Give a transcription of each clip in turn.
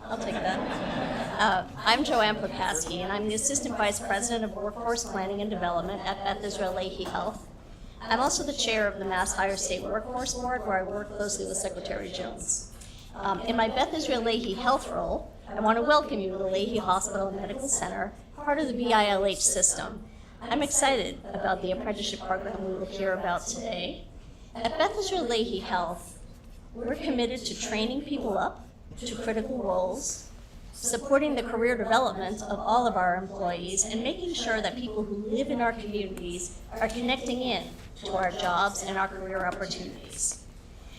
I'll take that. I'm Joanne Pokaski, and I'm the Assistant Vice President of Workforce Planning and Development at Beth Israel Lahey Health. I'm also the chair of the Mass Higher State Workforce Board, where I work closely with Secretary Jones. In my Beth Israel Lahey Health role, I want to welcome you to the Lahey Hospital and Medical Center, part of the BILH system. I'm excited about the apprenticeship program we will hear about today. At Beth Israel Lahey Health, we're committed to training people up to critical roles, supporting the career development of all of our employees, and making sure that people who live in our communities are connecting in to our jobs and our career opportunities.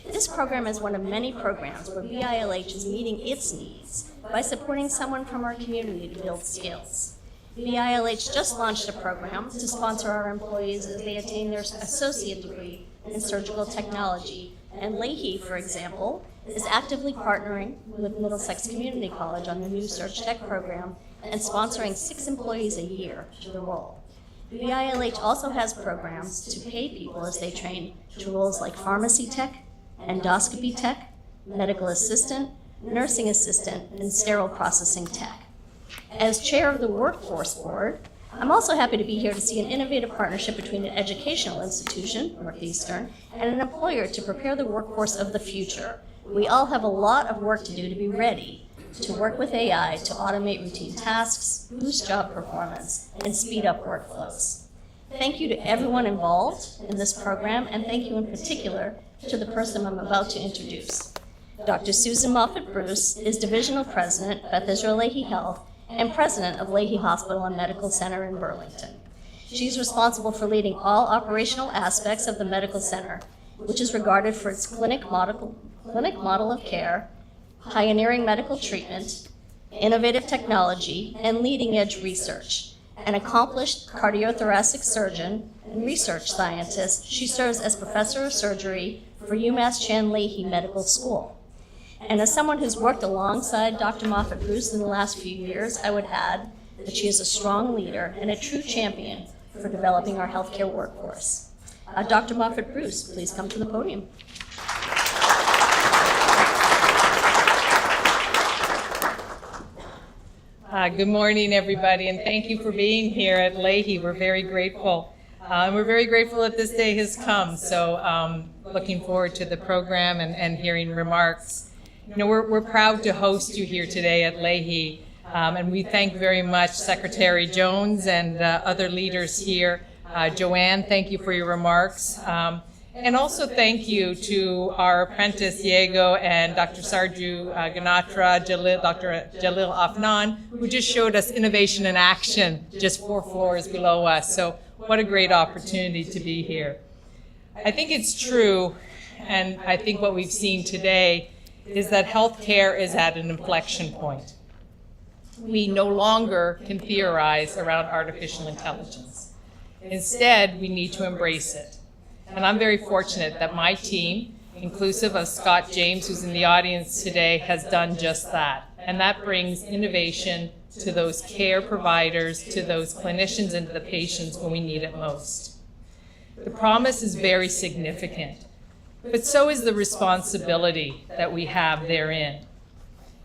This program is one of many programs where BILH is meeting its needs by supporting someone from our community to build skills. BILH just launched a program to sponsor our employees as they attain their associate degree in surgical technology, and Lahey, for example, is actively partnering with Middlesex Community College on the new Surg Tech program and sponsoring 6 employees a year to the role. BILH also has programs to pay people as they train to roles like pharmacy tech, endoscopy tech, medical assistant, nursing assistant, and sterile processing tech. As chair of the Workforce Board, I'm also happy to be here to see an innovative partnership between an educational institution, Northeastern, and an employer to prepare the workforce of the future. We all have a lot of work to do to be ready to work with AI to automate routine tasks, boost job performance, and speed up workflows. Thank you to everyone involved in this program, and thank you in particular to the person I'm about to introduce. Dr. Susan Moffett-Bruce is Divisional President, Beth Israel Lahey Health, and President of Lahey Hospital and Medical Center in Burlington. She's responsible for leading all operational aspects of the medical center, which is regarded for its clinic model of care, pioneering medical treatment, innovative technology, and leading-edge research. An accomplished cardiothoracic surgeon and research scientist, she serves as Professor of Surgery for UMass Chan Lahey Medical School. And as someone who's worked alongside Dr. Moffett-Bruce in the last few years, I would add that she is a strong leader and a true champion for developing our healthcare workforce. Dr. Moffett-Bruce, please come to the podium. Good morning, everybody, and thank you for being here at Lahey. We're very grateful. And we're very grateful that this day has come, so looking forward to the program and hearing remarks. You know, we're proud to host you here today at Lahey, and we thank very much Secretary Jones and other leaders here. Joanne, thank you for your remarks. And also thank you to our apprentice Diego and Dr. Sarju Ganatra, Dr. Jalil Afnan, who just showed us innovation in action just 4 floors below us. So what a great opportunity to be here. I think it's true, and I think what we've seen today is that healthcare is at an inflection point. We no longer can theorize around artificial intelligence. Instead, we need to embrace it. And I'm very fortunate that my team, inclusive of Scott James, who's in the audience today, has done just that. And that brings innovation to those care providers, to those clinicians, and to the patients when we need it most. The promise is very significant, but so is the responsibility that we have therein.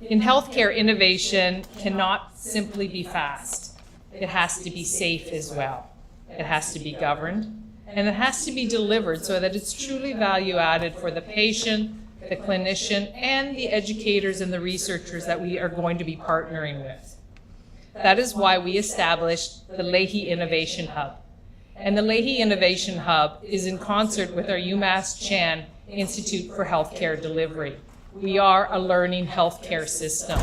In healthcare, innovation cannot simply be fast. It has to be safe as well. It has to be governed, and it has to be delivered so that it's truly value added for the patient, the clinician, and the educators and the researchers that we are going to be partnering with. That is why we established the Lahey Innovation Hub. And the Lahey Innovation Hub is in concert with our UMass Chan Institute for Healthcare Delivery. We are a learning healthcare system.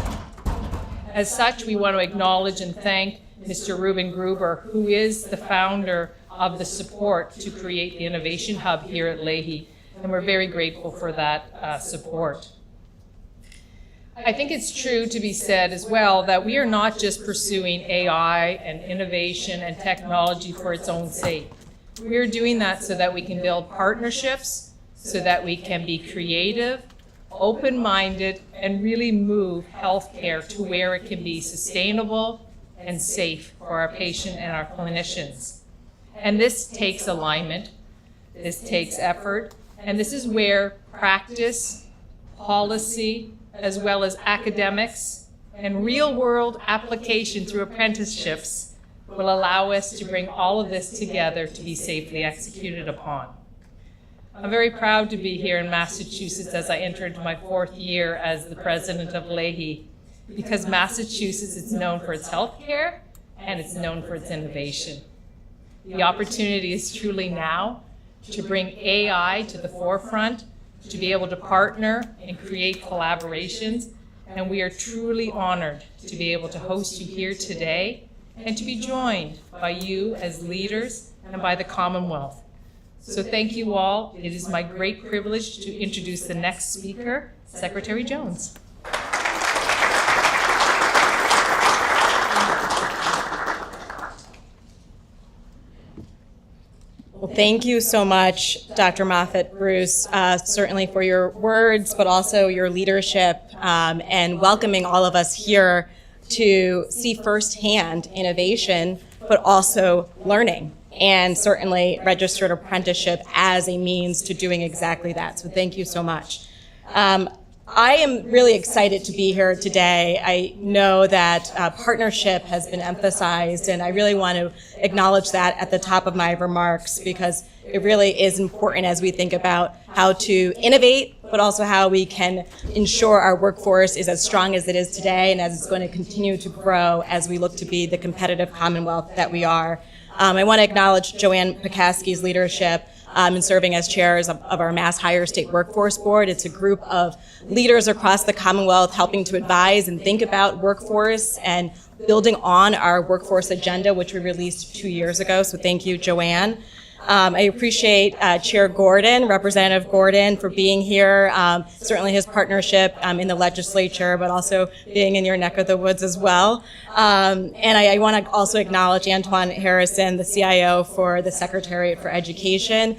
As such, we want to acknowledge and thank Mr. Ruben Gruber, who is the founder of the support to create the Innovation Hub here at Lahey, and we're very grateful for that support. I think it's true to be said as well that we are not just pursuing AI and innovation and technology for its own sake. We are doing that so that we can build partnerships, so that we can be creative, open-minded, and really move healthcare to where it can be sustainable and safe for our patient and our clinicians. And this takes alignment, this takes effort, and this is where practice, policy, as well as academics and real-world application through apprenticeships will allow us to bring all of this together to be safely executed upon. I'm very proud to be here in Massachusetts as I enter into my 4th year as the president of Lahey, because Massachusetts is known for its healthcare and it's known for its innovation. The opportunity is truly now to bring AI to the forefront, to be able to partner and create collaborations, and we are truly honored to be able to host you here today and to be joined by you as leaders and by the Commonwealth. So thank you all. It is my great privilege to introduce the next speaker, Secretary Jones. Well, thank you so much, Dr. Moffett-Bruce, certainly for your words, but also your leadership and welcoming all of us here to see firsthand innovation, but also learning, and certainly registered apprenticeship as a means to doing exactly that. So thank you so much. I am really excited to be here today. I know that partnership has been emphasized, and I really want to acknowledge that at the top of my remarks, because it really is important as we think about how to innovate, but also how we can ensure our workforce is as strong as it is today and as it's going to continue to grow as we look to be the competitive Commonwealth that we are. I want to acknowledge Joanne Pekaski's leadership in serving as chairs of our Mass Higher State Workforce Board. It's a group of leaders across the Commonwealth helping to advise and think about workforce and building on our workforce agenda, which we released 2 years ago. So thank you, Joanne. I appreciate Chair Gordon, Representative Gordon, for being here. Certainly his partnership in the legislature, but also being in your neck of the woods as well. And I want to also acknowledge Antoine Harrison, the CIO for the Secretariat for Education.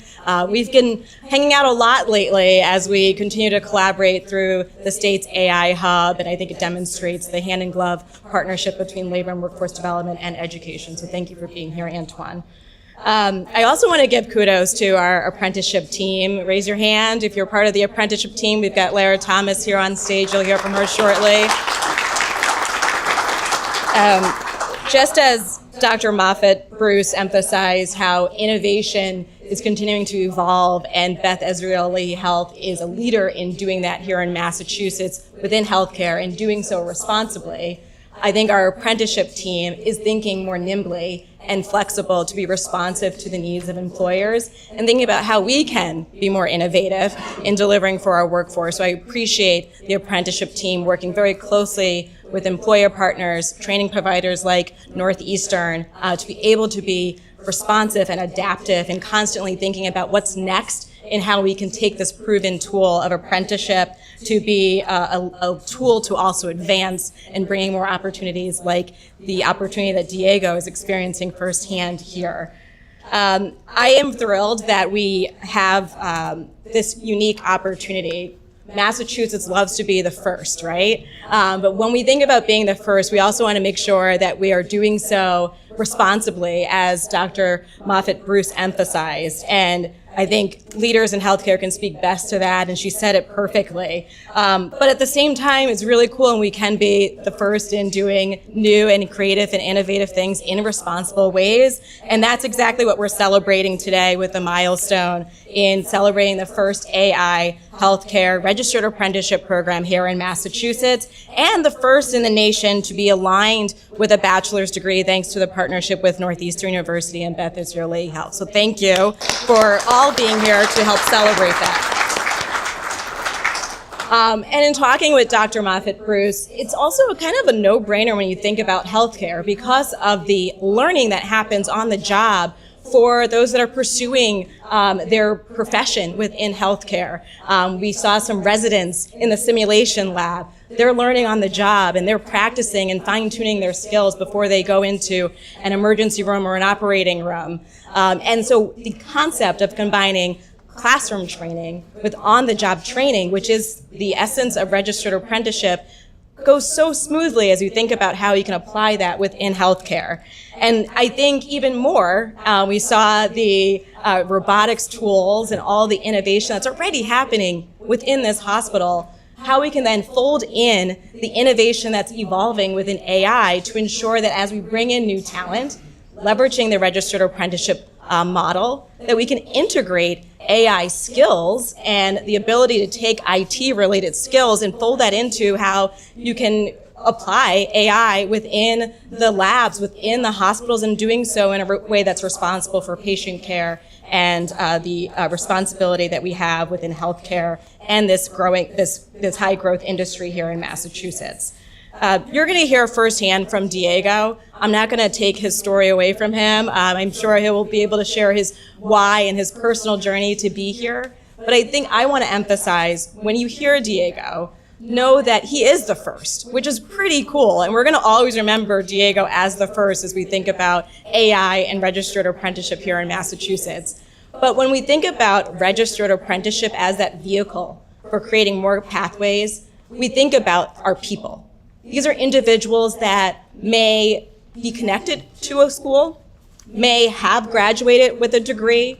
We've been hanging out a lot lately as we continue to collaborate through the state's AI Hub, and I think it demonstrates the hand-in-glove partnership between labor and workforce development and education. So thank you for being here, Antoine. I also want to give kudos to our apprenticeship team. Raise your hand if you're part of the apprenticeship team. We've got Lara Thomas here on stage. You'll hear from her shortly. Just as Dr. Moffett-Bruce emphasized how innovation is continuing to evolve, and Beth Israel Lahey Health is a leader in doing that here in Massachusetts within healthcare and doing so responsibly, I think our apprenticeship team is thinking more nimbly and flexible to be responsive to the needs of employers and thinking about how we can be more innovative in delivering for our workforce. So I appreciate the apprenticeship team working very closely with employer partners, training providers like Northeastern, to be able to be responsive and adaptive and constantly thinking about what's next in how we can take this proven tool of apprenticeship to be a tool to also advance and bringing more opportunities like the opportunity that Diego is experiencing firsthand here. I am thrilled that we have this unique opportunity. Massachusetts loves to be the first, right? But when we think about being the first, we also want to make sure that we are doing so responsibly, as Dr. Moffett-Bruce emphasized. And I think leaders in healthcare can speak best to that, and she said it perfectly. But at the same time, it's really cool, and we can be the first in doing new and creative and innovative things in responsible ways. And that's exactly what we're celebrating today with the milestone in celebrating the first AI Healthcare Registered Apprenticeship Program here in Massachusetts, and the first in the nation to be aligned with a bachelor's degree thanks to the partnership with Northeastern University and Beth Israel Lahey Health. So thank you for all being here to help celebrate that. And in talking with Dr. Moffett-Bruce, it's also kind of a no-brainer when you think about healthcare because of the learning that happens on the job for those that are pursuing their profession within healthcare. We saw some residents in the simulation lab. They're learning on the job, and they're practicing and fine-tuning their skills before they go into an emergency room or an operating room. And so the concept of combining classroom training with on-the-job training, which is the essence of registered apprenticeship, goes so smoothly as you think about how you can apply that within healthcare. And I think even more, we saw the robotics tools and all the innovation that's already happening within this hospital, how we can then fold in the innovation that's evolving within AI to ensure that as we bring in new talent, leveraging the registered apprenticeship model, that we can integrate AI skills and the ability to take IT-related skills and fold that into how you can apply AI within the labs, within the hospitals, and doing so in a way that's responsible for patient care and the responsibility that we have within healthcare and this high growth industry here in Massachusetts. You're going to hear firsthand from Diego. I'm not going to take his story away from him. I'm sure he will be able to share his why and his personal journey to be here. But I think I want to emphasize, when you hear Diego, know that he is the first, which is pretty cool. And we're going to always remember Diego as the first as we think about AI and registered apprenticeship here in Massachusetts. But when we think about registered apprenticeship as that vehicle for creating more pathways, we think about our people. These are individuals that may be connected to a school, may have graduated with a degree,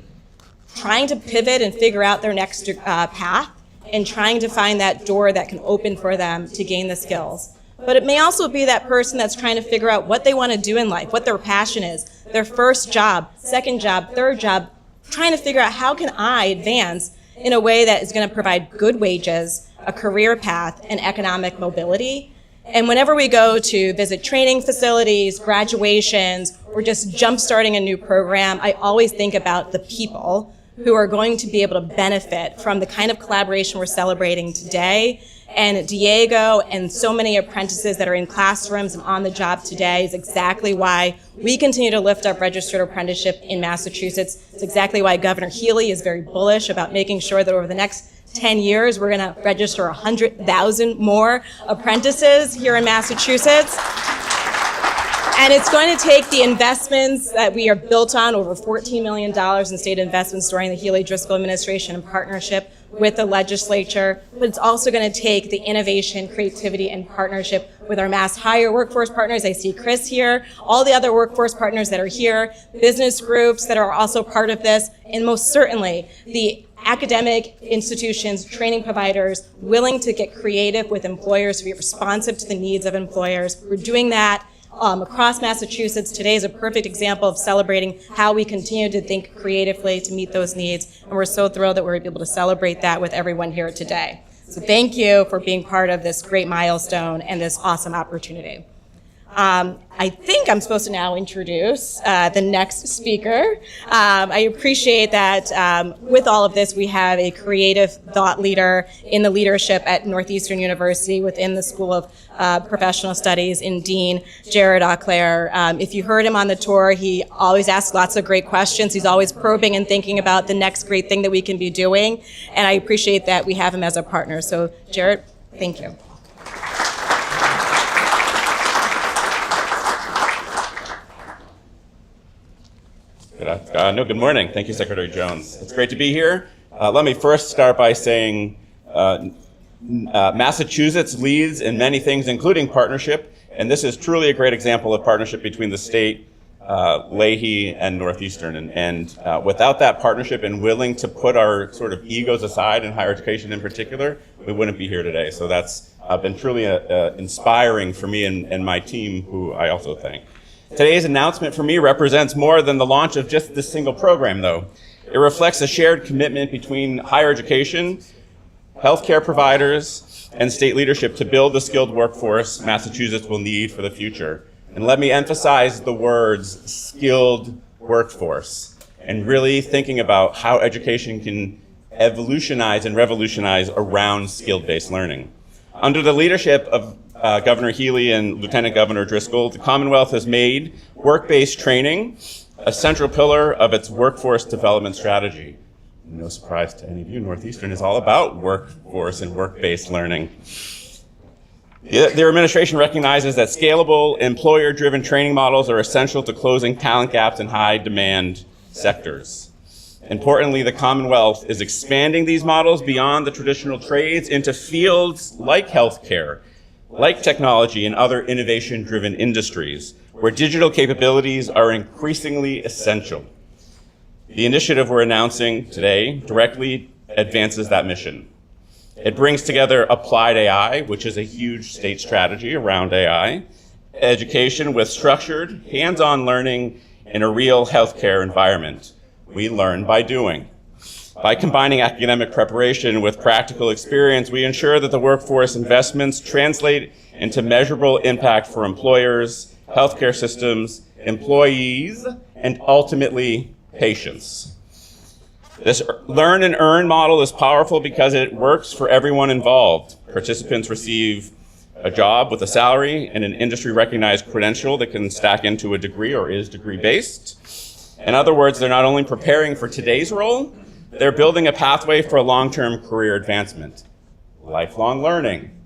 trying to pivot and figure out their next path, and trying to find that door that can open for them to gain the skills. But it may also be that person that's trying to figure out what they want to do in life, what their passion is, their first job, second job, third job, trying to figure out how can I advance in a way that is going to provide good wages, a career path, and economic mobility. And whenever we go to visit training facilities, graduations, or just jump-starting a new program, I always think about the people who are going to be able to benefit from the kind of collaboration we're celebrating today. And Diego and so many apprentices that are in classrooms and on the job today is exactly why we continue to lift up registered apprenticeship in Massachusetts. It's exactly why Governor Healey is very bullish about making sure that over the next 10 years, we're going to register 100,000 more apprentices here in Massachusetts. And it's going to take the investments that we are built on, over $14 million in state investments during the Healey-Driscoll Administration in partnership with the legislature, but it's also going to take the innovation, creativity, and partnership with our Mass Hire workforce partners. I see Chris here, all the other workforce partners that are here, business groups that are also part of this, and most certainly the academic institutions, training providers, willing to get creative with employers to be responsive to the needs of employers. We're doing that across Massachusetts. Today is a perfect example of celebrating how we continue to think creatively to meet those needs, and we're so thrilled that we're able to celebrate that with everyone here today. So thank you for being part of this great milestone and this awesome opportunity. I think I'm supposed to now introduce the next speaker. I appreciate that with all of this, we have a creative thought leader in the leadership at Northeastern University within the School of Professional Studies in Dean Jared Auclair. If you heard him on the tour, he always asks lots of great questions. He's always probing and thinking about the next great thing that we can be doing. And I appreciate that we have him as a partner. So Jared, thank you. Good morning. Thank you, Secretary Jones. It's great to be here. Let me first start by saying Massachusetts leads in many things, including partnership, and this is truly a great example of partnership between the state, Lahey, and Northeastern. And without that partnership and willing to put our sort of egos aside in higher education in particular, we wouldn't be here today. So that's been truly inspiring for me and my team, who I also thank. Today's announcement for me represents more than the launch of just this single program, though. It reflects a shared commitment between higher education, healthcare providers, and state leadership to build the skilled workforce Massachusetts will need for the future. And let me emphasize the words skilled workforce, and really thinking about how education can evolutionize and revolutionize around skill-based learning. Under the leadership of Governor Healey and Lieutenant Governor Driscoll, the Commonwealth has made work-based training a central pillar of its workforce development strategy. No surprise to any of you, Northeastern is all about workforce and work-based learning. Their administration recognizes that scalable, employer-driven training models are essential to closing talent gaps in high-demand sectors. Importantly, the Commonwealth is expanding these models beyond the traditional trades into fields like healthcare, like technology and other innovation-driven industries, where digital capabilities are increasingly essential. The initiative we're announcing today directly advances that mission. It brings together applied AI, which is a huge state strategy around AI, education with structured, hands-on learning in a real healthcare environment. We learn by doing. By combining academic preparation with practical experience, we ensure that the workforce investments translate into measurable impact for employers, healthcare systems, employees, and ultimately patients. This learn and earn model is powerful because it works for everyone involved. Participants receive a job with a salary and an industry-recognized credential that can stack into a degree or is degree-based. In other words, they're not only preparing for today's role, they're building a pathway for a long-term career advancement. Lifelong learning.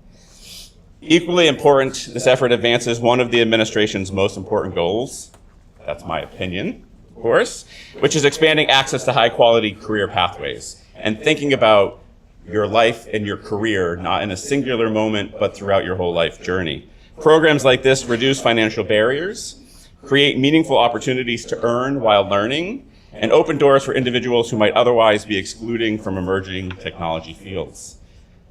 Equally important, this effort advances one of the administration's most important goals. That's my opinion, of course, which is expanding access to high-quality career pathways and thinking about your life and your career, not in a singular moment, but throughout your whole life journey. Programs like this reduce financial barriers, create meaningful opportunities to earn while learning, and open doors for individuals who might otherwise be excluding from emerging technology fields.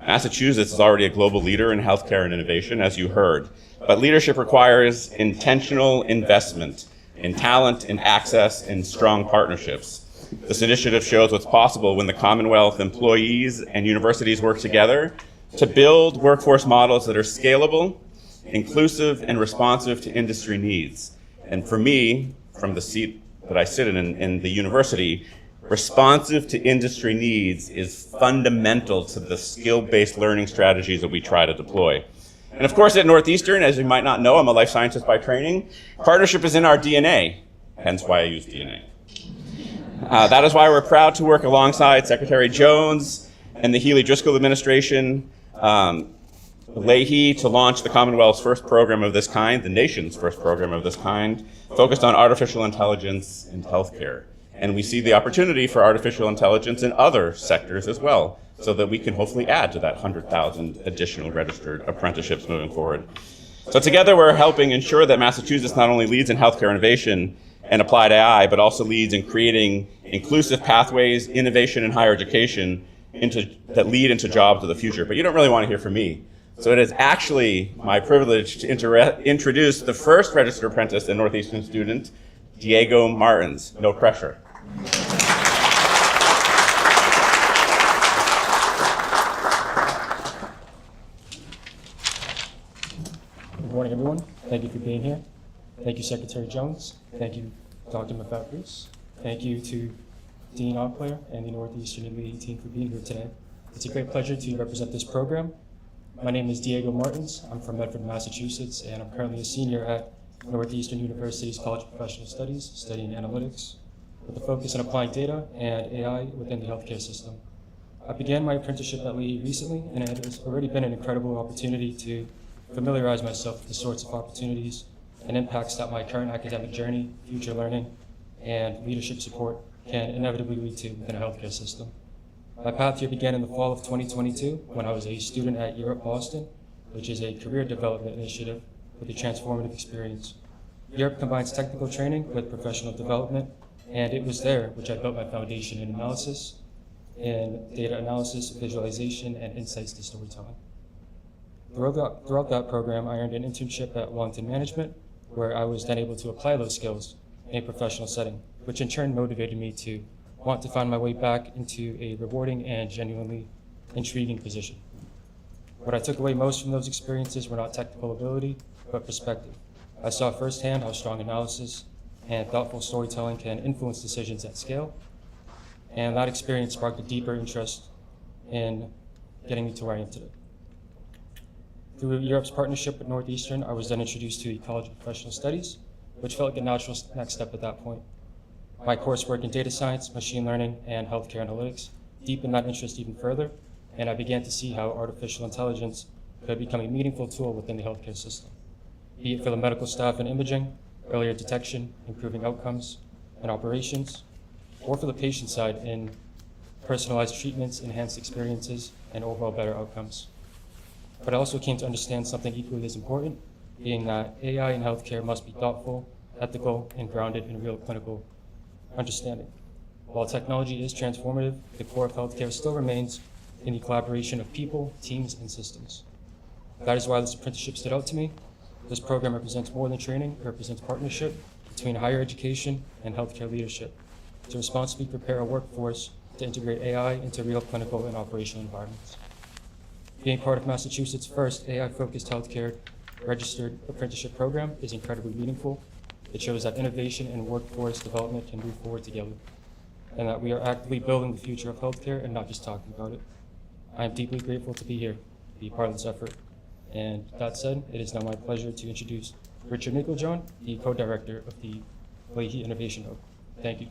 Massachusetts is already a global leader in healthcare and innovation, as you heard, but leadership requires intentional investment in talent, in access, and strong partnerships. This initiative shows what's possible when the Commonwealth, employees, and universities work together to build workforce models that are scalable, inclusive, and responsive to industry needs. And for me, from the seat that I sit in the university, responsive to industry needs is fundamental to the skill-based learning strategies that we try to deploy. And of course, at Northeastern, as you might not know, I'm a life scientist by training. Partnership is in our DNA, hence why I use DNA. That is why we're proud to work alongside Secretary Jones and the Healey-Driscoll Administration, Lahey, to launch the Commonwealth's first program of this kind, the nation's first program of this kind, focused on artificial intelligence in healthcare. And we see the opportunity for artificial intelligence in other sectors as well, so that we can hopefully add to that 100,000 additional registered apprenticeships moving forward. So together we're helping ensure that Massachusetts not only leads in healthcare innovation and applied AI, but also leads in creating inclusive pathways, innovation in higher education that lead into jobs of the future. But you don't really want to hear from me. So it is actually my privilege to introduce the first registered apprentice and Northeastern student, Diego Martins. No pressure. Good morning, everyone. Thank you for being here. Thank you, Secretary Jones. Thank you, Dr. Bruce. Thank you to Dean Ockler and the Northeastern Elite team for being here today. It's a great pleasure to represent this program. My name is Diego Martins. I'm from Medford, Massachusetts, and I'm currently a senior at Northeastern University's College of Professional Studies, studying analytics, with a focus on applying data and AI within the healthcare system. I began my apprenticeship at Lahey recently, and it has already been an incredible opportunity to familiarize myself with the sorts of opportunities and impacts that my current academic journey, future learning, and leadership support can inevitably lead to within a healthcare system. My path here began in the fall of 2022 when I was a student at Europe Boston, which is a career development initiative with a transformative experience. Europe combines technical training with professional development, and it was there which I built my foundation in analysis, in data analysis, visualization, and insights to storytelling. Throughout that program, I earned an internship at Wellington Management, where I was then able to apply those skills in a professional setting, which in turn motivated me to want to find my way back into a rewarding and genuinely intriguing position. What I took away most from those experiences were not technical ability, but perspective. I saw firsthand how strong analysis and thoughtful storytelling can influence decisions at scale, and that experience sparked a deeper interest in getting me to where I am today. Through Europe's partnership with Northeastern, I was then introduced to the College of Professional Studies, which felt like a natural next step at that point. My coursework in data science, machine learning, and healthcare analytics deepened that interest even further, and I began to see how artificial intelligence could become a meaningful tool within the healthcare system, be it for the medical staff in imaging, earlier detection, improving outcomes and operations, or for the patient side in personalized treatments, enhanced experiences, and overall better outcomes. But I also came to understand something equally as important, being that AI in healthcare must be thoughtful, ethical, and grounded in real clinical understanding. While technology is transformative, the core of healthcare still remains in the collaboration of people, teams, and systems. That is why this apprenticeship stood out to me. This program represents more than training, it represents partnership between higher education and healthcare leadership to responsibly prepare a workforce to integrate AI into real clinical and operational environments. Being part of Massachusetts' first AI-focused healthcare registered apprenticeship program is incredibly meaningful. It shows that innovation and workforce development can move forward together, and that we are actively building the future of healthcare and not just talking about it. I am deeply grateful to be here, to be part of this effort. And that said, it is now my pleasure to introduce Richard Nickeljohn, the co-director of the Lahey Innovation Hub. Thank you.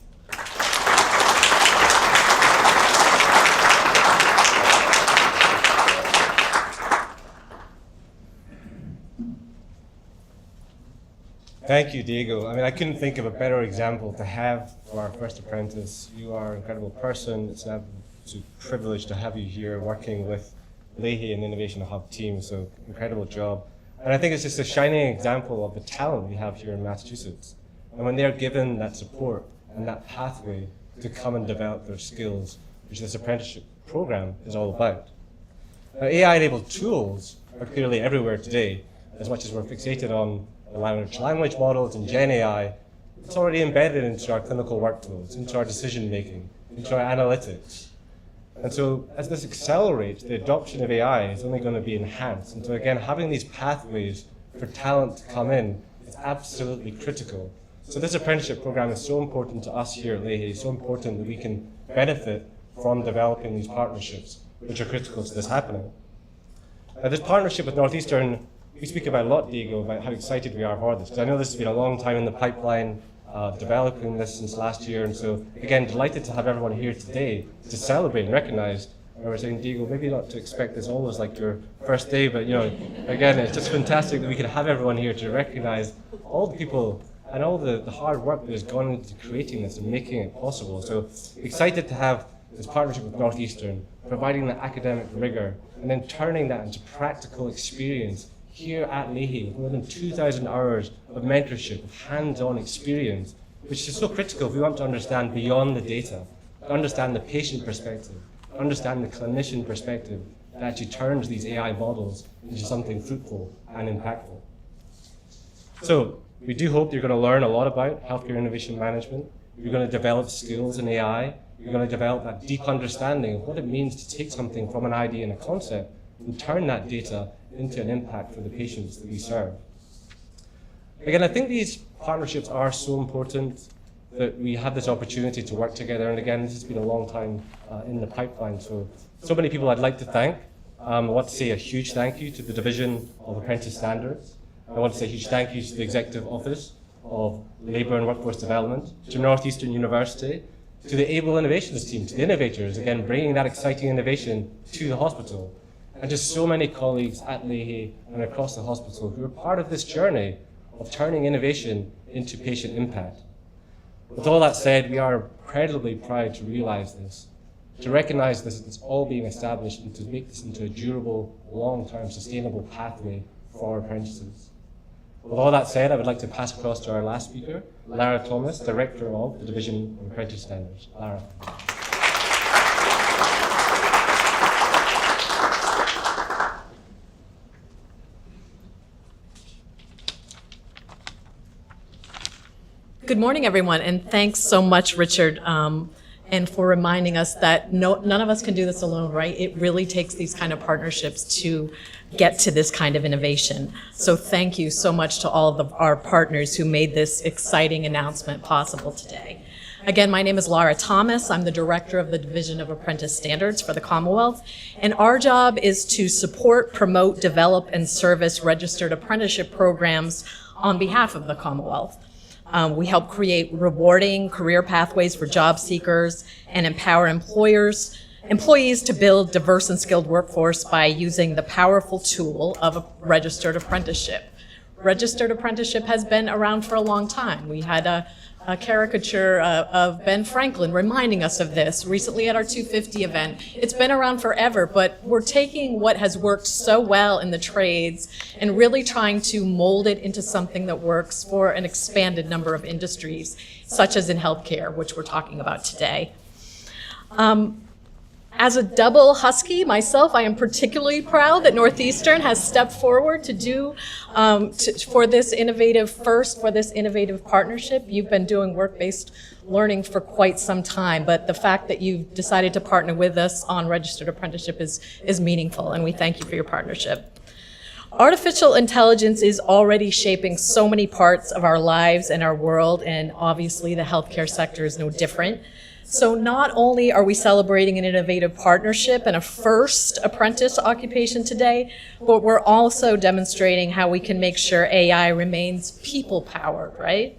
Thank you, Diego. I mean, I couldn't think of a better example to have for our first apprentice. You are an incredible person. It's an absolute privilege to have you here working with Lahey and the Innovation Hub team, so incredible job. And I think it's just a shining example of the talent we have here in Massachusetts. And when they're given that support and that pathway to come and develop their skills, which this apprenticeship program is all about. Now, AI-enabled tools are clearly everywhere today. As much as we're fixated on the language models and Gen AI, it's already embedded into our clinical workflows, into our decision-making, into our analytics. And so as this accelerates, the adoption of AI is only going to be enhanced. And so again, having these pathways for talent to come in is absolutely critical. So this apprenticeship program is so important to us here at Lahey, so important that we can benefit from developing these partnerships, which are critical to this happening. This partnership with Northeastern, we speak about a lot, Diego, about how excited we are for this. Because I know this has been a long time in the pipeline, developing this since last year, and so again, delighted to have everyone here today to celebrate and recognize. I was saying, Diego, maybe not to expect this always like your first day, but again, it's just fantastic that we can have everyone here to recognize all the people and all the hard work that has gone into creating this and making it possible. So excited to have this partnership with Northeastern, providing the academic rigor, and then turning that into practical experience here at Lahey, with more than 2,000 hours of mentorship, of hands-on experience, which is so critical if we want to understand beyond the data, to understand the patient perspective, to understand the clinician perspective that actually turns these AI models into something fruitful and impactful. So we do hope you're going to learn a lot about healthcare innovation management. You're going to develop skills in AI. You're going to develop that deep understanding of what it means to take something from an idea and a concept and turn that data into an impact for the patients that we serve. Again, I think these partnerships are so important that we have this opportunity to work together. And again, this has been a long time in the pipeline. So many people I'd like to thank. I want to say a huge thank you to the Division of Apprentice Standards. I want to say a huge thank you to the Executive Office of Labour and Workforce Development, to Northeastern University, to the Able Innovations team, to the innovators, again, bringing that exciting innovation to the hospital. And just so many colleagues at Lahey and across the hospital who are part of this journey of turning innovation into patient impact. With all that said, we are incredibly proud to realize this, to recognize this it's all being established and to make this into a durable, long-term, sustainable pathway for our apprentices. With all that said, I would like to pass across to our last speaker, Lara Thomas, Director of the Division of Apprentice Standards. Lara. Good morning, everyone, and thanks so much, Richard, and for reminding us that none of us can do this alone, right? It really takes these kind of partnerships to get to this kind of innovation. So thank you so much to all of our partners who made this exciting announcement possible today. Again, my name is Lara Thomas. I'm the Director of the Division of Apprentice Standards for the Commonwealth, and our job is to support, promote, develop, and service registered apprenticeship programs on behalf of the Commonwealth. We help create rewarding career pathways for job seekers and empower employees to build diverse and skilled workforce by using the powerful tool of a registered apprenticeship. Registered apprenticeship has been around for a long time. We had a caricature of Ben Franklin reminding us of this recently at our 250 event. It's been around forever, but we're taking what has worked so well in the trades and really trying to mold it into something that works for an expanded number of industries, such as in healthcare, which we're talking about today. As a double Husky myself, I am particularly proud that Northeastern has stepped forward to do for this innovative partnership. You've been doing work-based learning for quite some time, but the fact that you've decided to partner with us on Registered Apprenticeship is meaningful, and we thank you for your partnership. Artificial intelligence is already shaping so many parts of our lives and our world, and obviously the healthcare sector is no different. So not only are we celebrating an innovative partnership and a first apprentice occupation today, but we're also demonstrating how we can make sure AI remains people-powered, right?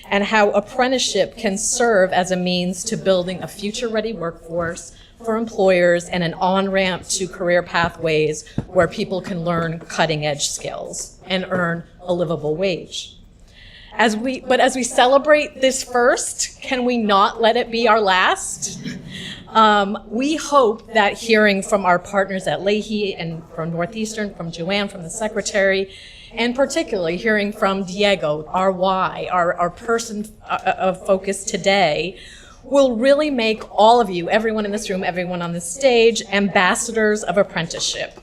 And how apprenticeship can serve as a means to building a future-ready workforce for employers and an on-ramp to career pathways where people can learn cutting-edge skills and earn a livable wage. But as we celebrate this first, can we not let it be our last? We hope that hearing from our partners at Lahey and from Northeastern, from Joanne, from the secretary, and particularly hearing from Diego, our why, our person of focus today, will really make all of you, everyone in this room, everyone on this stage, ambassadors of apprenticeship.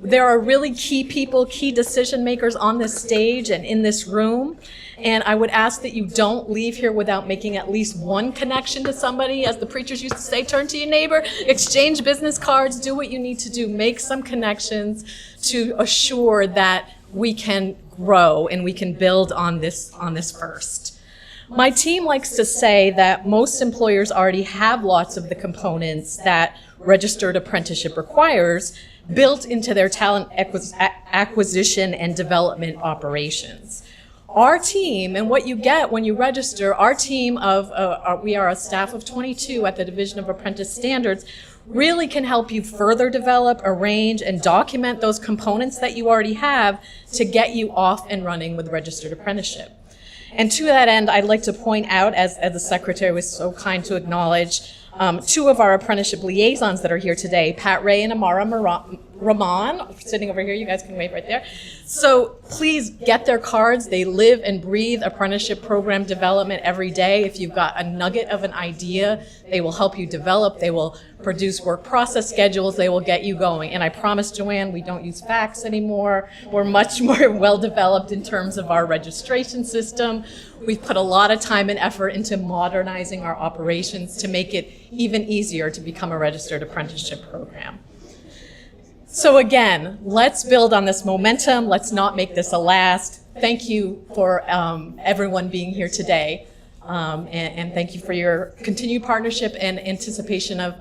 There are really key people, key decision makers on this stage and in this room. And I would ask that you don't leave here without making at least one connection to somebody. As the preachers used to say, turn to your neighbor, exchange business cards, do what you need to do, make some connections to assure that we can grow and we can build on this first. My team likes to say that most employers already have lots of the components that registered apprenticeship requires built into their talent acquisition and development operations. Our team, and what you get when you register, our team we are a staff of 22 at the Division of Apprentice Standards, really can help you further develop, arrange, and document those components that you already have to get you off and running with registered apprenticeship. And to that end, I'd like to point out, as the secretary was so kind to acknowledge, two of our apprenticeship liaisons that are here today, Pat Ray and Amara Rahman, sitting over here. You guys can wave right there. So please get their cards. They live and breathe apprenticeship program development every day. If you've got a nugget of an idea, they will help you develop. They will produce work process schedules. They will get you going. And I promise, Joanne, we don't use fax anymore. We're much more well developed in terms of our registration system. We've put a lot of time and effort into modernizing our operations to make it even easier to become a registered apprenticeship program. So again, let's build on this momentum. Let's not make this a last. Thank you for everyone being here today. And thank you for your continued partnership and anticipation of